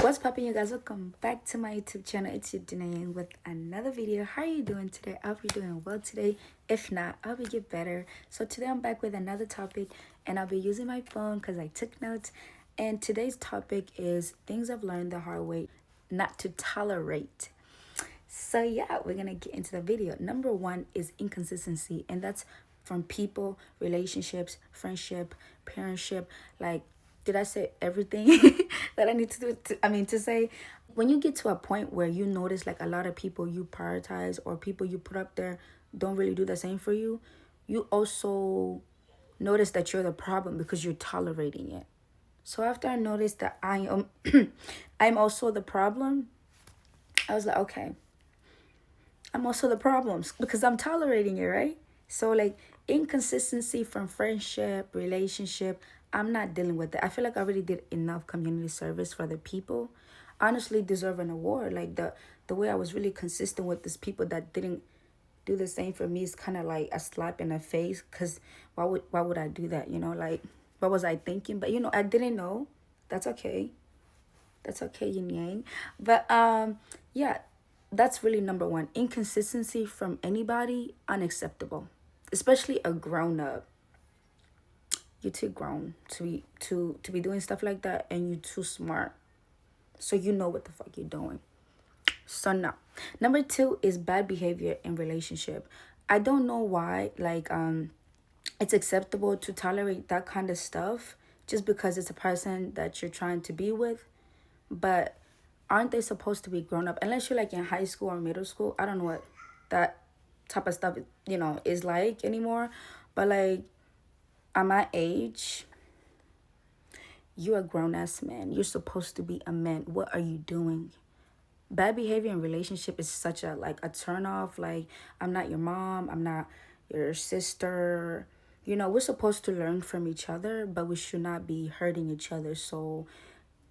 What's poppin', you guys? Welcome back to my YouTube channel. It's your Danae with another video. How are you doing today? I hope you're doing well today. If not, I hope you get better. So today I'm back with another topic, and I'll be using my phone because I took notes. And today's topic is things I've learned the hard way not to tolerate. So yeah, we're gonna get into the video. Number one is inconsistency, and that's from people, relationships, friendship, parentship. Like, did I say everything that I need to do? To say, when you get to a point where you notice like a lot of people you prioritize or people you put up there don't really do the same for you, you also notice that you're the problem because you're tolerating it. So after I noticed that I am, I'm also the problem, I was like, okay, I'm also the problems because I'm tolerating it, right? So like inconsistency from friendship, relationship, I'm not dealing with it. I feel like I already did enough community service for the people. Honestly deserve an award. Like the way I was really consistent with these people that didn't do the same for me is kind of like a slap in the face, cuz why would I do that, like what was I thinking? But I didn't know. That's okay. That's okay, yin yang. But yeah, that's really number one. Inconsistency from anybody, unacceptable. Especially a grown up. You're too grown to be doing stuff like that, and you're too smart. So you know what the fuck you're doing. So no. Number two is bad behavior in relationship. I don't know why, like it's acceptable to tolerate that kind of stuff just because it's a person that you're trying to be with. But aren't they supposed to be grown up? Unless you're like in high school or middle school. I don't know what that type of stuff, is like anymore. But like at my age, you're a grown ass man. You're supposed to be a man. What are you doing? Bad behavior in relationship is such a turn off. Like, I'm not your mom, I'm not your sister. We're supposed to learn from each other, but we should not be hurting each other. So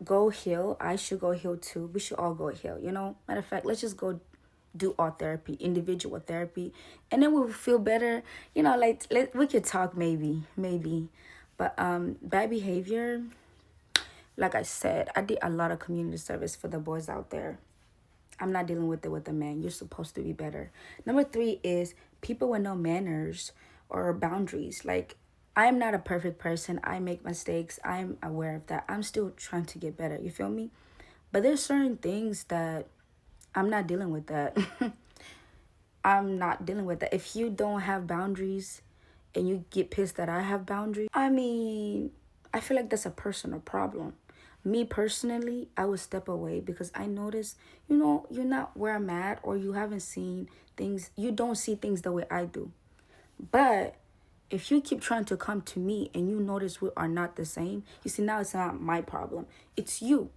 go heal. I should go heal too. We should all go heal. Matter of fact, let's just go do our therapy, individual therapy, and then we'll feel better. Like we could talk, maybe. But bad behavior, like I said, I did a lot of community service for the boys out there. I'm not dealing with it with a man. You're supposed to be better. Number three is people with no manners or boundaries. Like, I'm not a perfect person. I make mistakes. I'm aware of that. I'm still trying to get better. You feel me? But there's certain things that I'm not dealing with that. I'm not dealing with that. If you don't have boundaries and you get pissed that I have boundaries, I feel like that's a personal problem. Me personally, I would step away because I notice, you're not where I'm at, or you haven't seen things, you don't see things the way I do. But if you keep trying to come to me and you notice we are not the same, you see, now it's not my problem. It's you.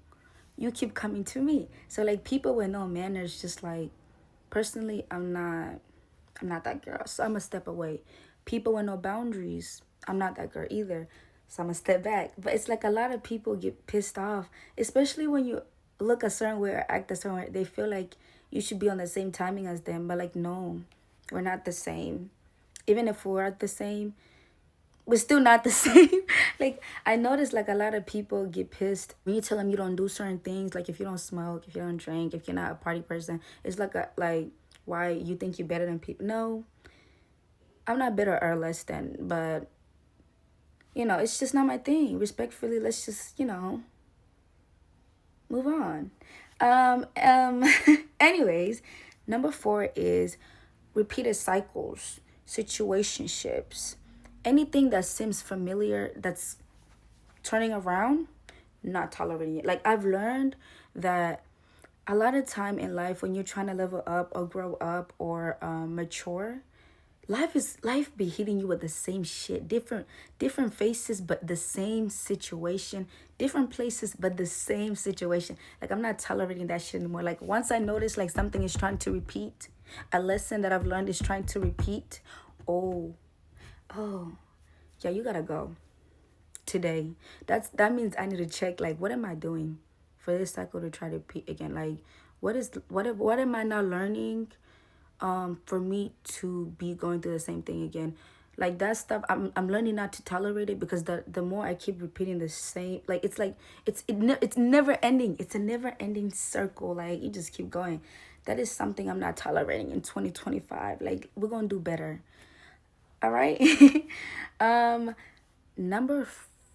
You keep coming to me. So like people with no manners, just like, personally, I'm not that girl. So I'm gonna step away. People with no boundaries, I'm not that girl either. So I'm gonna step back. But it's like a lot of people get pissed off, especially when you look a certain way or act a certain way. They feel like you should be on the same timing as them. But like, no, we're not the same. Even if we're the same, we're still not the same. Like, I notice like a lot of people get pissed when you tell them you don't do certain things. Like, if you don't smoke, if you don't drink, if you're not a party person, it's like why you think you're better than people. No, I'm not better or less than, but it's just not my thing. Respectfully, let's just move on. Anyways, number four is repeated cycles, situationships, anything that seems familiar that's turning around, not tolerating it. Like, I've learned that a lot of time in life when you're trying to level up or grow up or mature, life be hitting you with the same shit, different faces but the same situation, different places but the same situation. Like, I'm not tolerating that shit anymore. Like, once I notice like something is trying to repeat, a lesson that I've learned is trying to repeat, oh, yeah, you gotta go today. That means I need to check, like, what am I doing for this cycle to try to repeat again? Like, what am I not learning for me to be going through the same thing again? Like that stuff, I'm learning not to tolerate it, because the more I keep repeating the same, like it's never ending. It's a never ending circle. Like you just keep going. That is something I'm not tolerating in 2025. Like we're gonna do better. All right. um, number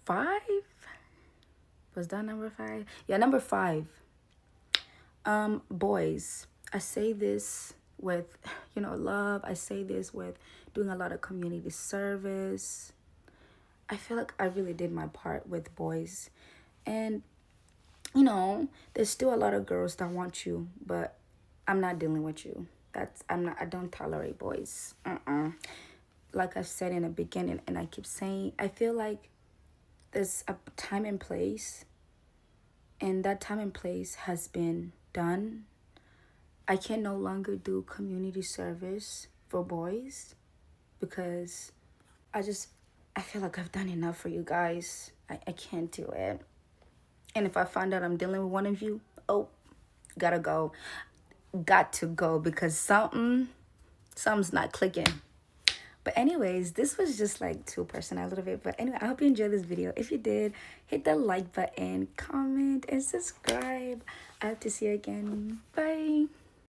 5, was that number 5? Yeah, number 5. Boys. I say this with, love. I say this with doing a lot of community service. I feel like I really did my part with boys. And, there's still a lot of girls that want you, but I'm not dealing with you. I don't tolerate boys. Like I said in the beginning, and I keep saying, I feel like there's a time and place, and that time and place has been done. I can no longer do community service for boys, because I feel like I've done enough for you guys. I can't do it. And if I find out I'm dealing with one of you, oh, gotta go. Got to go, because something's not clicking. But anyways, this was just like too personal a little bit. But anyway, I hope you enjoyed this video. If you did, hit the like button, comment, and subscribe. I hope to see you again. Bye.